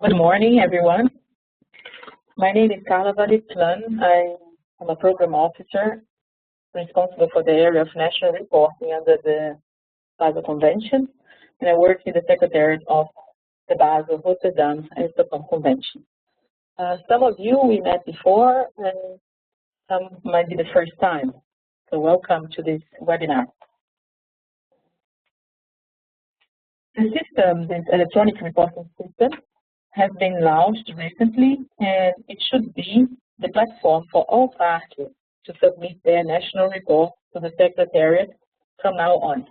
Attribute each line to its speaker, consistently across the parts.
Speaker 1: Good morning, everyone. My name is Carla Valitlan. I am a program officer responsible for the area of national reporting under the Basel Convention, and I work in the Secretariat of the Basel, Rotterdam, and Stockholm Convention. Some of you we met before, and some might be the first time. So welcome to this webinar. The system, this electronic reporting system, has been launched recently, and it should be the platform for all parties to submit their national report to the Secretariat from now on.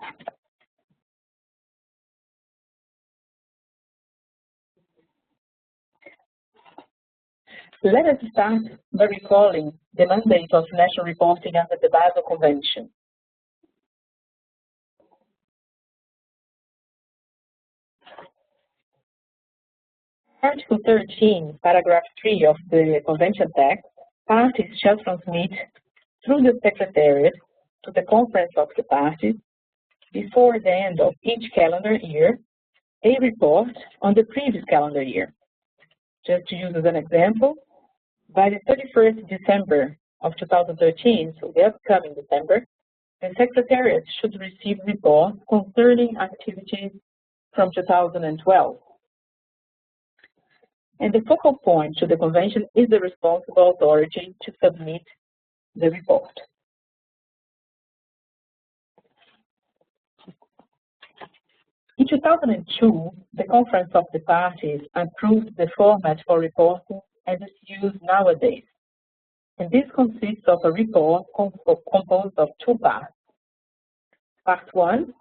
Speaker 1: Let us start by recalling the mandate of national reporting under the Basel Convention. Article 13, paragraph 3 of the Convention text, parties shall transmit through the Secretariat to the Conference of the Parties before the end of each calendar year a report on the previous calendar year. Just to use as an example, by the 31st December of 2013, so the upcoming December, the Secretariat should receive reports concerning activities from 2012. And the focal point to the Convention is the responsible authority to submit the report. In 2002, the Conference of the Parties approved the format for reporting as is used nowadays. And this consists of a report composed of two parts. Part 1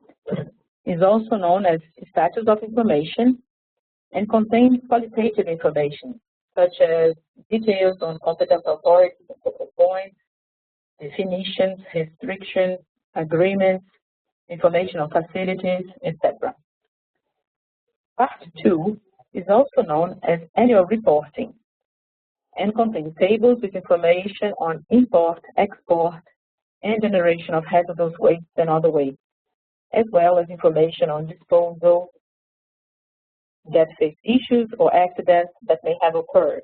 Speaker 1: is also known as status of information and contains qualitative information, such as details on competent authorities and focal points, definitions, restrictions, agreements, information on facilities, etc. Part 2 is also known as annual reporting and contains tables with information on import, export, and generation of hazardous wastes and other wastes, as well as information on disposal that face issues or accidents that may have occurred.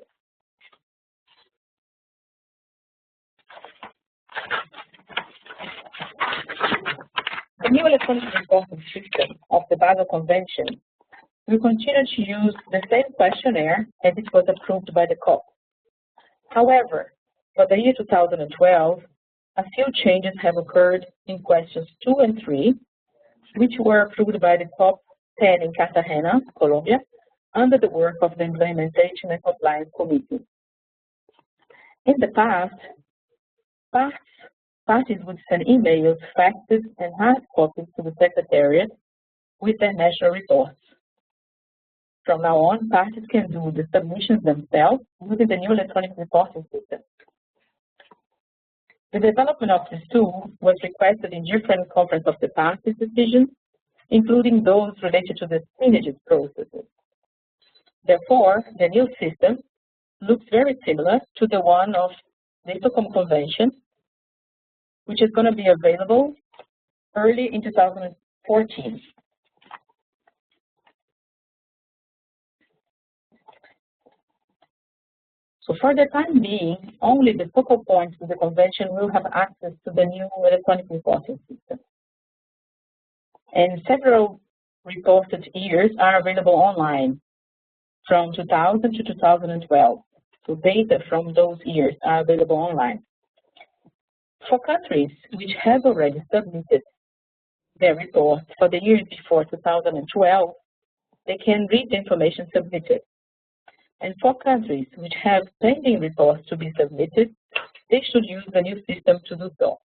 Speaker 1: The new electronic reporting system of the Basel Convention will continue to use the same questionnaire as it was approved by the COP. However, for the year 2012, a few changes have occurred in questions 2 and 3, which were approved by the COP 10 in Cartagena, Colombia, under the work of the Implementation and Compliance Committee. In the past, parties would send emails, faxes, and hard copies to the Secretariat with their national reports. From now on, parties can do the submissions themselves using the new electronic reporting system. The development of this tool was requested in different Conference of the Parties decisions, including those related to the synergies processes. Therefore, the new system looks very similar to the one of the Stockholm Convention, which is going to be available early in 2014. So for the time being, only the focal points of the Convention will have access to the new electronic reporting system. And several reported years are available online from 2000 to 2012. So data from those years are available online. For countries which have already submitted their reports for the years before 2012, they can read the information submitted. And for countries which have pending reports to be submitted, they should use the new system to do so.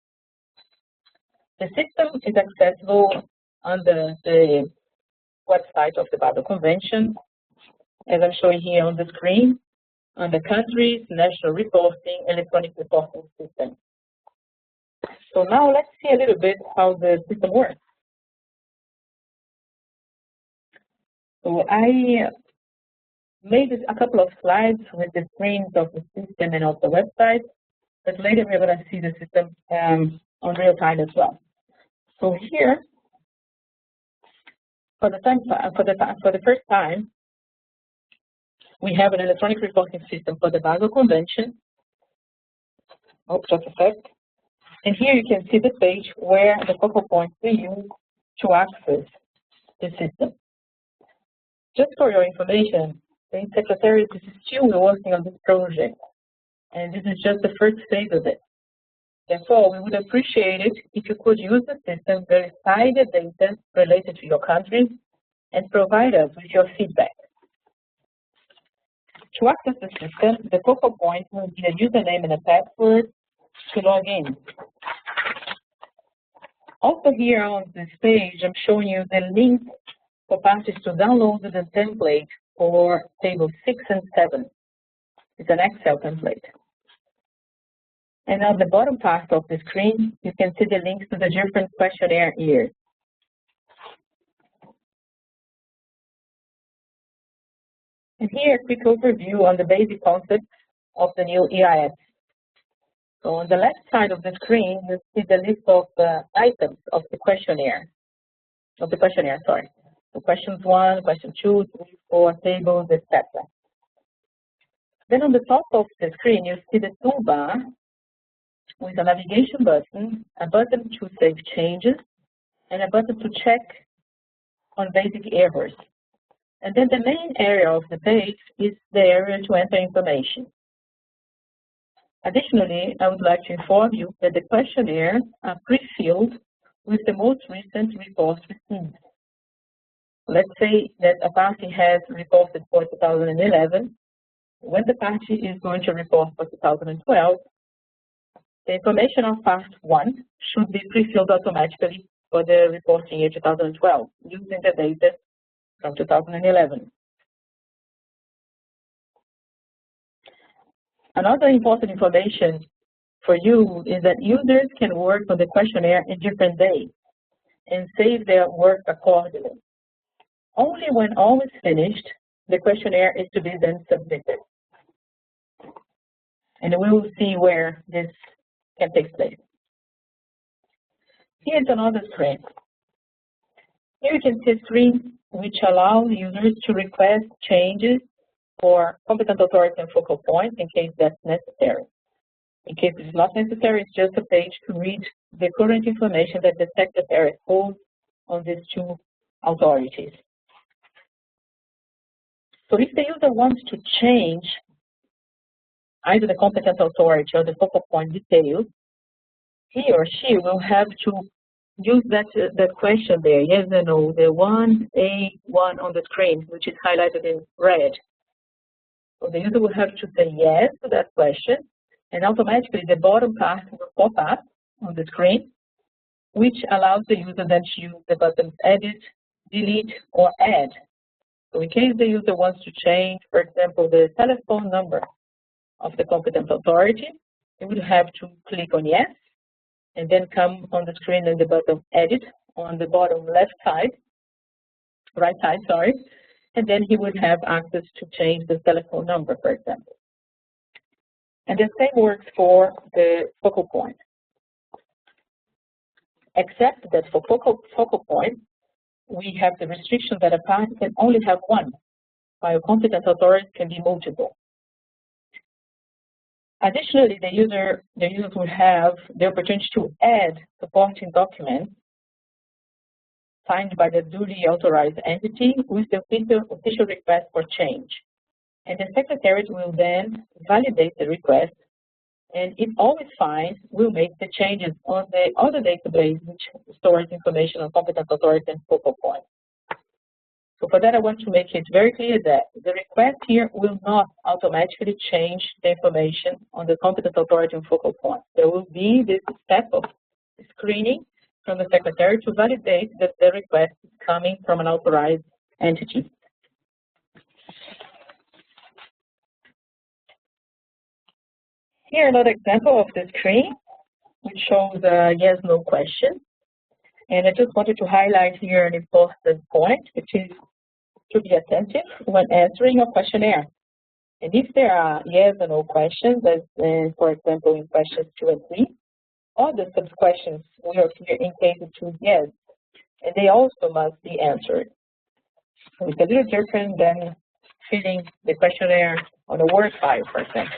Speaker 1: The system is accessible under the website of the Basel Convention, as I'm showing here on the screen, under Countries, National Reporting, Electronic Reporting System. So now let's see a little bit how the system works. So I made a couple of slides with the screens of the system and of the website, but later we're going to see the system on real time as well. So here, for the first time, we have an electronic reporting system for the Basel Convention. Oh, just a sec. And here you can see the page where the focal points we use to access the system. Just for your information, the Secretariat is still working on this project, and this is just the first phase of it. Therefore, we would appreciate it if you could use the system, verify the data related to your country, and provide us with your feedback. To access the system, the focal point will be a username and a password to log in. Also here on this page, I'm showing you the link for parties to download the template for table 6 and 7. It's an Excel template. And on the bottom part of the screen, you can see the links to the different questionnaire years. And here, a quick overview on the basic concepts of the new EIS. So on the left side of the screen, you see the list of items of the questionnaire. So questions 1, question 2, 3, 4, tables, etc. Then on the top of the screen, you see the toolbar with a navigation button, a button to save changes, and a button to check on basic errors. And then the main area of the page is the area to enter information. Additionally, I would like to inform you that the questionnaires are pre-filled with the most recent reports received. Let's say that a party has reported for 2011. When the party is going to report for 2012, the information of part 1 should be pre-filled automatically for the reporting year 2012 using the data from 2011. Another important information for you is that users can work on the questionnaire in different days and save their work accordingly. Only when all is finished, the questionnaire is to be then submitted. And we will see where this can take place. Here's another screen. Here you can see a screen which allows users to request changes for competent authority and focal points in case that's necessary. In case it's not necessary, it's just a page to read the current information that the Secretary holds on these two authorities. So if the user wants to change either the competent authority or the focal point details, he or she will have to use that question there, yes or no, the 1A1 on the screen, which is highlighted in red. So the user will have to say yes to that question, and automatically the bottom part will pop up on the screen, which allows the user then to use the buttons edit, delete, or add. So in case the user wants to change, for example, the telephone number of the competent authority, they would have to click on yes, and then come on the screen and the button edit on the bottom right side, and then he would have access to change the telephone number, for example. And the same works for the focal point, except that for focal point, we have the restriction that a party can only have one, while competent authorities can be multiple. Additionally, the user will have the opportunity to add supporting documents signed by the duly authorized entity with the official request for change. And the Secretariat will then validate the request, and if all is fine, we'll make the changes on the other database which stores information on competent authorities and focal points. So for that, I want to make it very clear that the request here will not automatically change the information on the competent authority and focal point. There will be this step of screening from the Secretary to validate that the request is coming from an authorized entity. Here another example of the screen, which shows a yes/no question. And I just wanted to highlight here an important point, which is to be attentive when answering a questionnaire. And if there are yes or no questions, as for example in questions 2 and 3, all the sub-questions will appear in case you choose yes, and they also must be answered. So it's a little different than filling the questionnaire on a Word file, for example.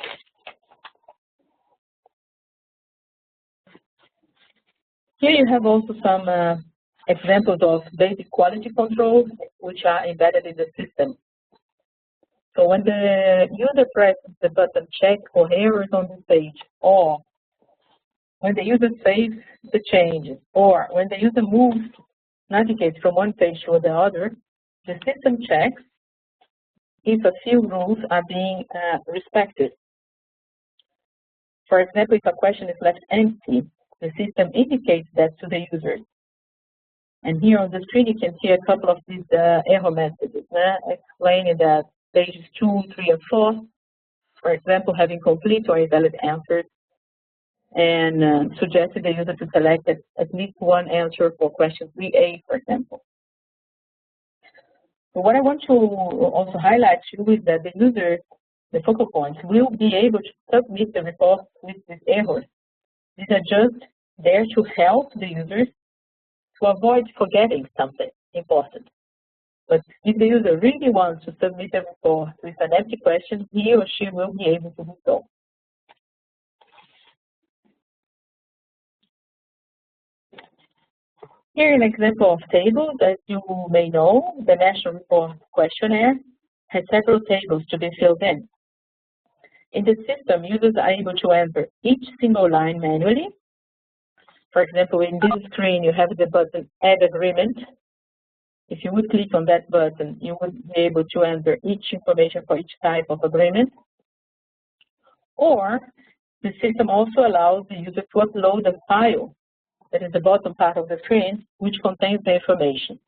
Speaker 1: Here you have also some examples of basic quality controls which are embedded in the system. So when the user presses the button check for errors on the page, or when the user saves the changes, or when the user navigates from one page to the other, the system checks if a few rules are being respected. For example, if a question is left empty, the system indicates that to the user. And here on the screen, you can see a couple of these error messages explaining that pages 2, 3, and 4, for example, have incomplete or invalid answers, and suggesting the user to select at least one answer for question 3A, for example. So what I want to also highlight to you is that the user, the focal points, will be able to submit the report with these errors. These are just there to help the users to avoid forgetting something important. But if the user really wants to submit a report with an empty question, he or she will be able to do so. Here an example of tables. As you may know, the National Report Questionnaire has several tables to be filled in. In the system, users are able to enter each single line manually. For example, in this screen, you have the button Add Agreement. If you would click on that button, you would be able to enter each information for each type of agreement. Or the system also allows the user to upload a file that is the bottom part of the screen, which contains the information.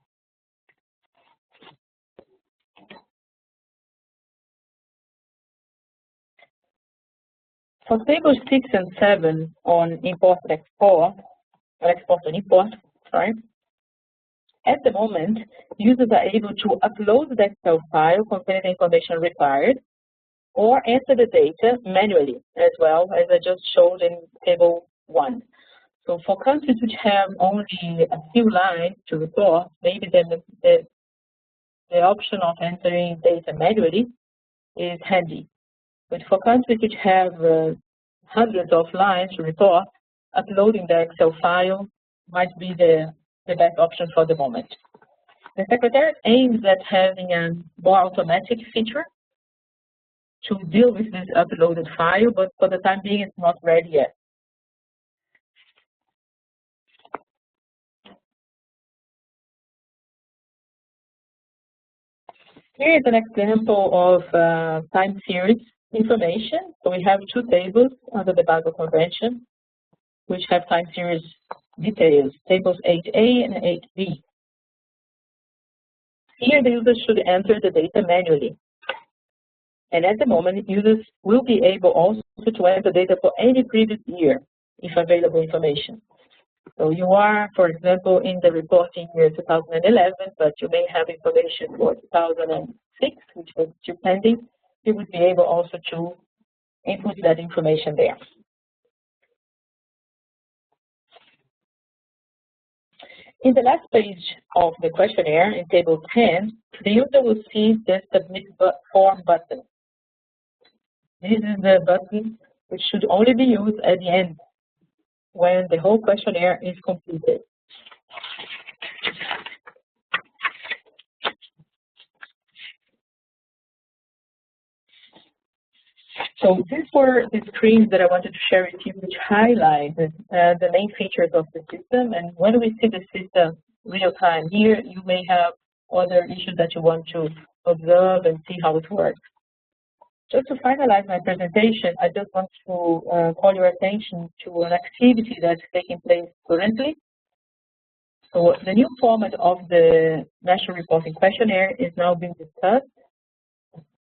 Speaker 1: For tables 6 and 7 on import and export, or export and import, at the moment, users are able to upload the Excel file containing the information required, or enter the data manually, as well as I just showed in table 1. So for countries which have only a few lines to report, maybe then the option of entering data manually is handy. But for countries which have hundreds of lines to report, uploading the Excel file might be the best option for the moment. The Secretariat aims at having a more automatic feature to deal with this uploaded file, but for the time being, it's not ready yet. Here is an example of time series information. So we have two tables under the Basel Convention, which have time series details, tables 8A and 8B. Here the users should enter the data manually. And at the moment, users will be able also to enter data for any previous year, if available information. So you are, for example, in the reporting year 2011, but you may have information for 2006, which was still pending. You would be able also to input that information there. In the last page of the questionnaire, in table 10, the user will see the Submit Form button. This is the button which should only be used at the end, when the whole questionnaire is completed. So these were the screens that I wanted to share with you, which highlight the main features of the system. And when we see the system real time here, you may have other issues that you want to observe and see how it works. Just to finalize my presentation, I just want to call your attention to an activity that's taking place currently. So the new format of the National Reporting Questionnaire is now being discussed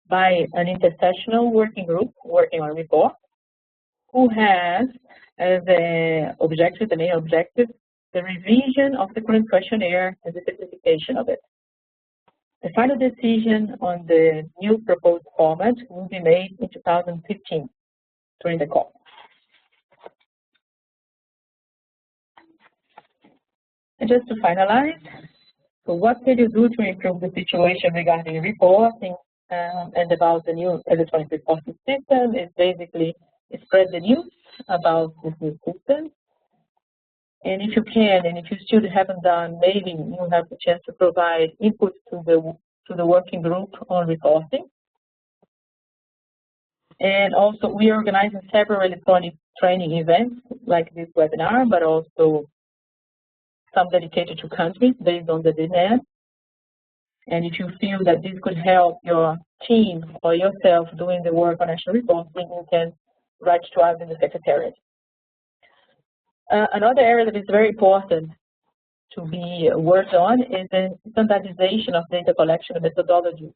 Speaker 1: by an intersessional working group working on a report, who has as the main objective, the revision of the current questionnaire and the simplification of it. The final decision on the new proposed format will be made in 2015 during the call. And just to finalize, so what can you do to improve the situation regarding reporting and about the new electronic reporting system is basically spread the news about this new system. And if you can, and if you still haven't done, maybe you have the chance to provide input to the working group on reporting. And also, we are organizing several electronic training events like this webinar, but also some dedicated to countries based on the demand. And if you feel that this could help your team or yourself doing the work on national reporting, you can write to us in the Secretariat. Another area that is very important to be worked on is the standardization of data collection methodology,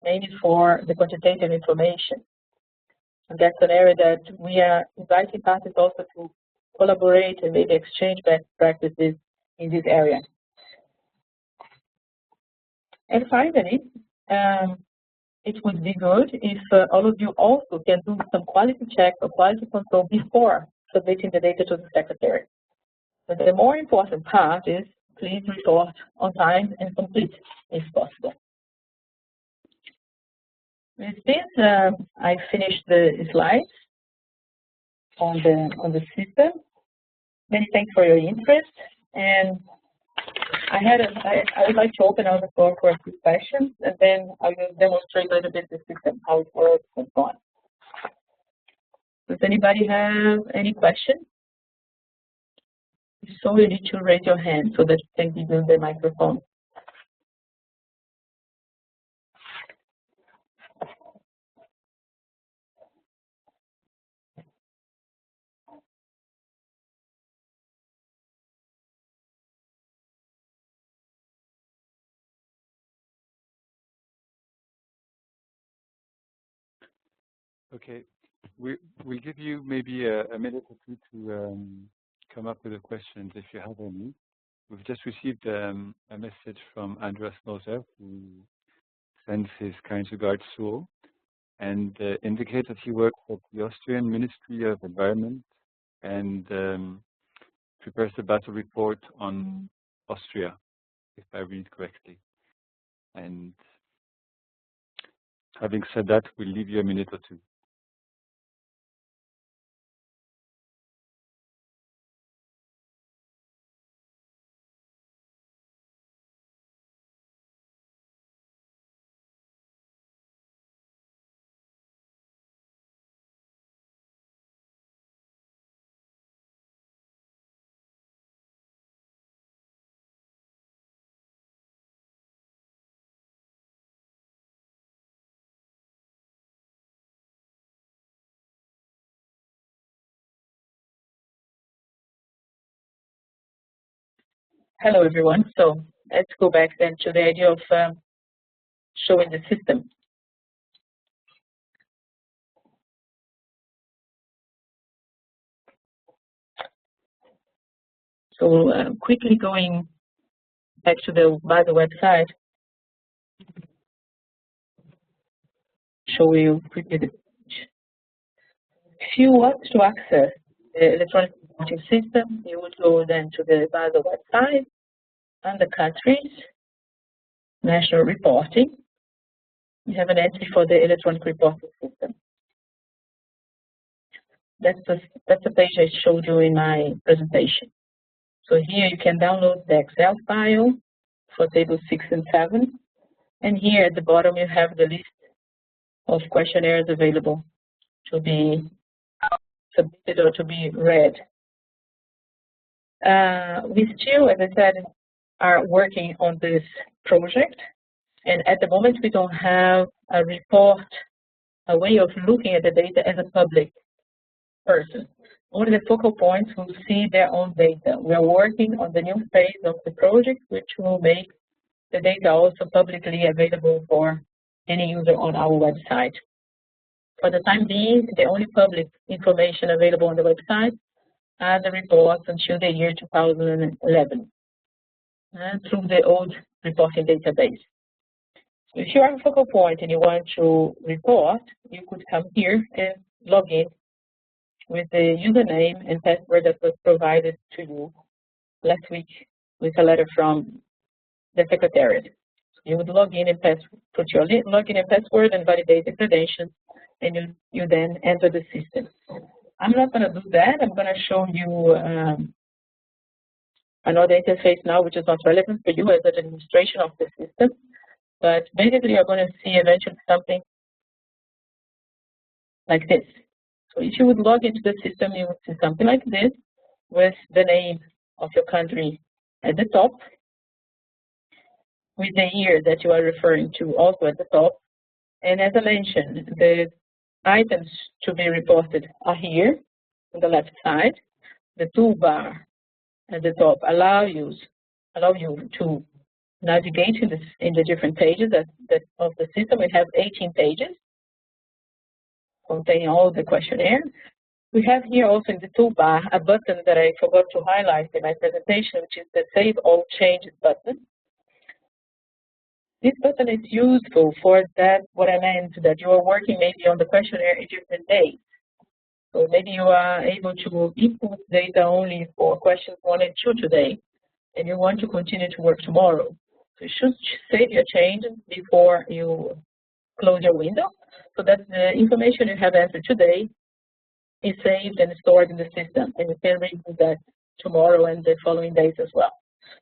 Speaker 1: mainly for the quantitative information. And that's an area that we are inviting parties also to collaborate and maybe exchange best practices in this area. And finally, it would be good if all of you also can do some quality checks or quality control before submitting the data to the Secretary. But the more important part is please report on time and complete if possible. With this, I finished the slides on the system. Many thanks for your interest, and I would like to open up the floor for a few questions, and then I will demonstrate a little bit the system, how it works, and so on. Does anybody have any questions? If so, you need to raise your hand so that you can give you the microphone.
Speaker 2: Okay, we'll give you maybe a minute or two to come up with the questions if you have any. We've just received a message from Andreas Moser, who sends his kind regards to all, and indicates that he works at the Austrian Ministry of Environment and prepares the Basel report on Austria, if I read correctly. And having said that, we'll leave you a minute or two.
Speaker 1: Hello, everyone. So let's go back then to the idea of showing the system. So quickly going back to the Basel website, show you quickly the page. If you want to access the electronic reporting system, you would go then to the Basel website, under countries, national reporting. You have an entry for the electronic reporting system. That's the page I showed you in my presentation. So here you can download the Excel file for tables 6 and 7. And here at the bottom you have the list of questionnaires available to be submitted or to be read. We still, as I said, are working on this project. And at the moment we don't have a report, a way of looking at the data as a public person. Only the focal points will see their own data. We are working on the new phase of the project, which will make the data also publicly available for any user on our website. For the time being, the only public information available on the website are the reports until the year 2011 through the old reporting database. So if you are a focal point and you want to report, you could come here and log in with the username and password that was provided to you last week with a letter from the Secretariat. So You would log in and put your login and password and validate the credentials, and you then enter the system. I'm not going to do that. I'm going to show you another interface now, which is not relevant for you as an administration of the system. But basically, you're going to see eventually something like this. So if you would log into the system, you would see something like this with the name of your country at the top, with the year that you are referring to also at the top. And as I mentioned, the items to be reported are here on the left side. The toolbar at the top allow you to navigate in the different pages of the system. We have 18 pages containing all the questionnaire. We have here also in the toolbar a button that I forgot to highlight in my presentation, which is the Save All Changes button. This button is useful for that, what I meant, that you are working maybe on the questionnaire in different days. So maybe you are able to input data only for questions 1 and 2 today, and you want to continue to work tomorrow. So you should save your changes before you close your window, so that the information you have entered today is saved and stored in the system, and you can review that tomorrow and the following days as well.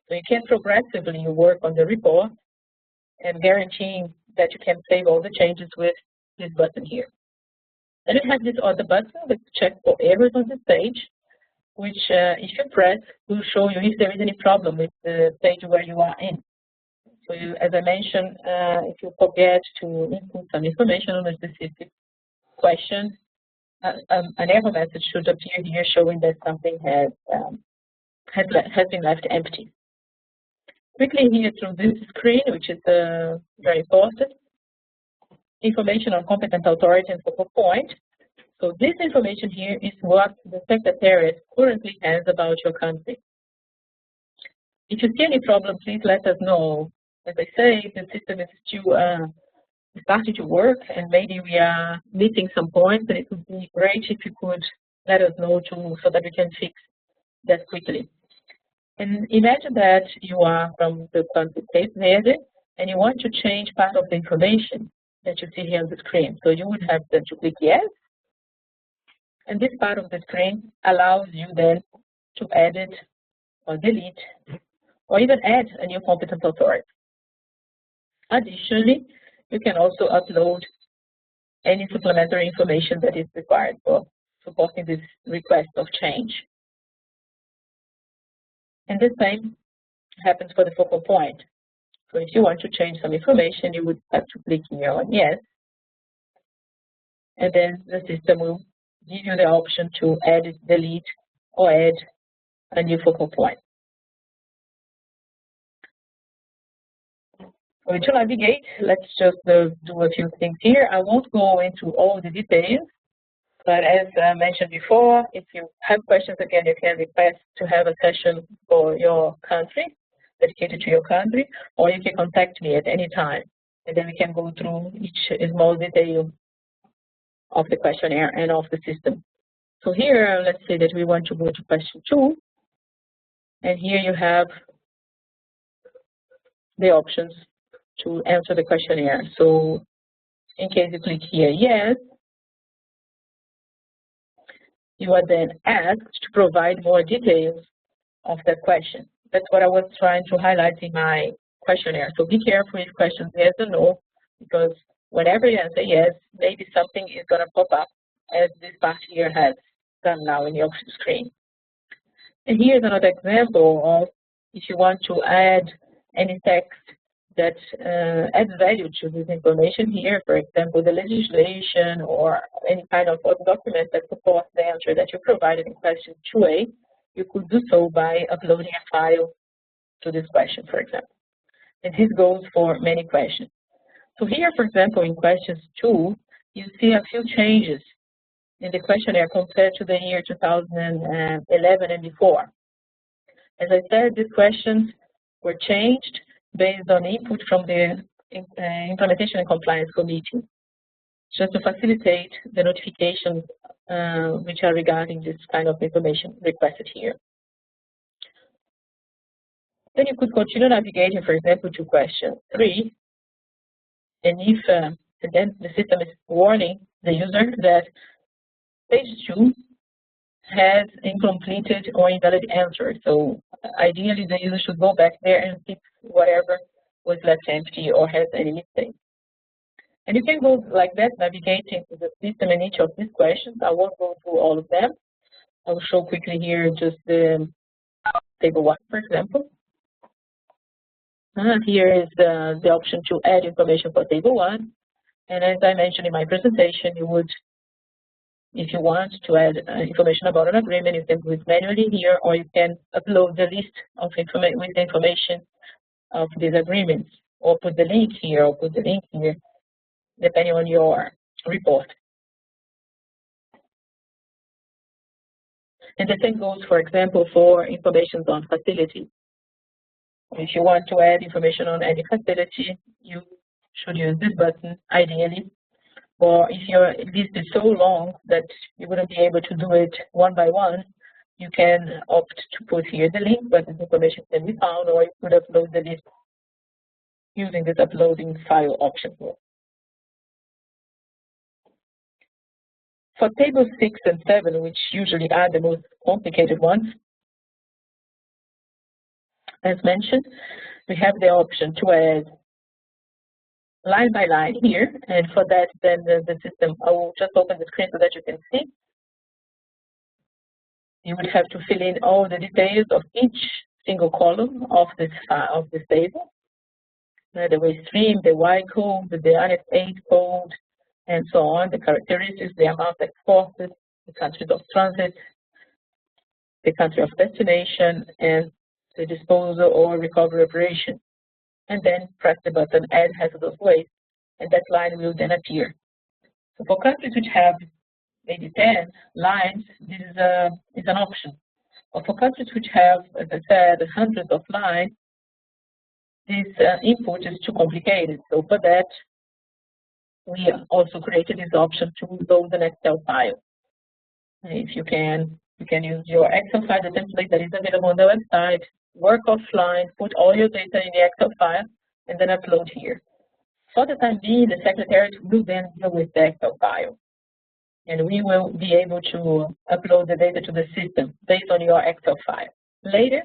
Speaker 1: So you can progressively work on the report and guaranteeing that you can save all the changes with this button here. Then you have this other button that checks for errors on this page, which if you press will show you if there is any problem with the page where you are in. So as I mentioned, if you forget to input some information on a specific question, an error message should appear here showing that something has been left empty. Quickly here through this screen, which is very important, information on competent authority and focal point. So this information here is what the Secretariat currently has about your country. If you see any problem, please let us know. As I say, the system is still starting to work, and maybe we are missing some points, and it would be great if you could let us know so that we can fix that quickly. And imagine that you are from the country Cape Verde, and you want to change part of the information that you see here on the screen. So you would have to click yes, and this part of the screen allows you then to edit or delete or even add a new competent authority. Additionally, you can also upload any supplementary information that is required for supporting this request of change. And the same happens for the focal point. So if you want to change some information, you would have to click here on yes, and then the system will give you the option to edit, delete, or add a new focal point. So to navigate, let's just do a few things here. I won't go into all the details, but as I mentioned before, if you have questions, again, you can request to have a session for your country, dedicated to your country, or you can contact me at any time, and then we can go through each small detail of the questionnaire and of the system. So here, let's say that we want to go to question 2, and here you have the options to answer the questionnaire. So in case you click here yes, you are then asked to provide more details of that question. That's what I was trying to highlight in my questionnaire. So be careful with questions yes or no, because whenever you answer yes, maybe something is going to pop up, as this part here has done now in your screen. And here's another example of if you want to add any text that adds value to this information here, for example, the legislation or any kind of document that supports the answer that you provided in question 2A, you could do so by uploading a file to this question, for example. And this goes for many questions. So here, for example, in questions 2, you see a few changes in the questionnaire compared to the year 2011 and before. As I said, these questions were changed based on input from the Implementation and Compliance Committee, just to facilitate the notifications which are regarding this kind of information requested here. Then you could continue navigating, for example, to question 3, and if then the system is warning the user that page 2 has incompleted or invalid answer. So ideally, the user should go back there and fix whatever was left empty or has any mistake. And you can go like that, navigating to the system in each of these questions. I won't go through all of them. I will show quickly here just the table 1, for example. Here is the option to add information for table 1. And as I mentioned in my presentation, you would, if you want to add information about an agreement, you can do it manually here, or you can upload the list of information with the information of these agreements, or put the link here, or put the link here, depending on your report. And the same goes, for example, for information on facilities. If you want to add information on any facility, you should use this button, ideally. Or if your list is so long that you wouldn't be able to do it one by one, you can opt to put here the link, but this information can be found, or you could upload the list using this uploading file option here. For tables 6 and 7, which usually are the most complicated ones, as mentioned, we have the option to add line by line here, and for that, then the system, I will just open the screen so that you can see. You would have to fill in all the details of each single column of this table, the waste stream, the Y code, the Annex 8 code, and so on, the characteristics, the amount exported, the countries of transit, the country of destination, and the disposal or recovery operation. And then press the button Add Hazardous Waste, and that line will then appear. So for countries which have maybe 10 lines, this is an option. But for countries which have, as I said, hundreds of lines, this input is too complicated. So for that, we also created this option to load an Excel file. If you can use your Excel file, the template that is available on the website, work offline, put all your data in the Excel file, and then upload here. For the time being, the Secretariat will then deal with the Excel file. And we will be able to upload the data to the system based on your Excel file. Later,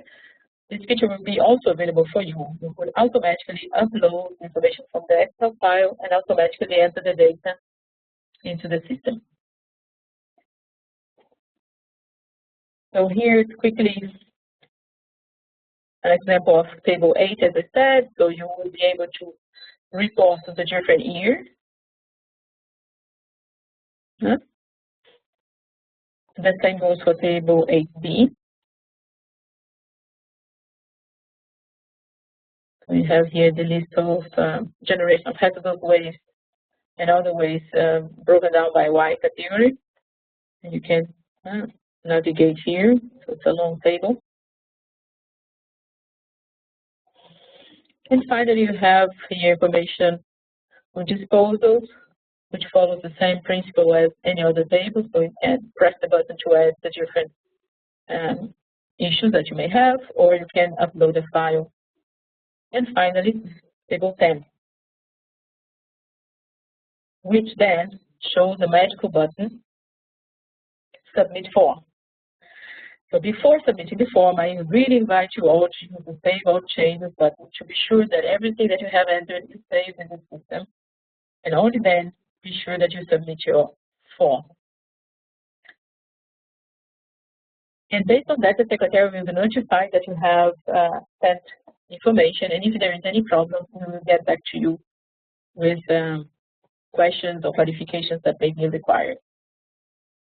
Speaker 1: this feature will be also available for you. You will automatically upload information from the Excel file and automatically enter the data into the system. So here's quickly an example of table 8, as I said. So you will be able to report the different years. The same goes for table 8b. We have here the list of generation of hazardous waste and other waste broken down by Y category. And you can navigate here. So it's a long table. And finally, you have here information on disposals, which follows the same principle as any other table. So you can press the button to add the different issues that you may have, or you can upload a file. And finally, table 10, which then shows the magical button, Submit Form. So before submitting the form, I really invite you all to use the Save All Changes button to be sure that everything that you have entered is saved in the system. And only then be sure that you submit your form. And based on that, the Secretary will be notified that you have sent information, and if there is any problem, we will get back to you with questions or clarifications that may be required.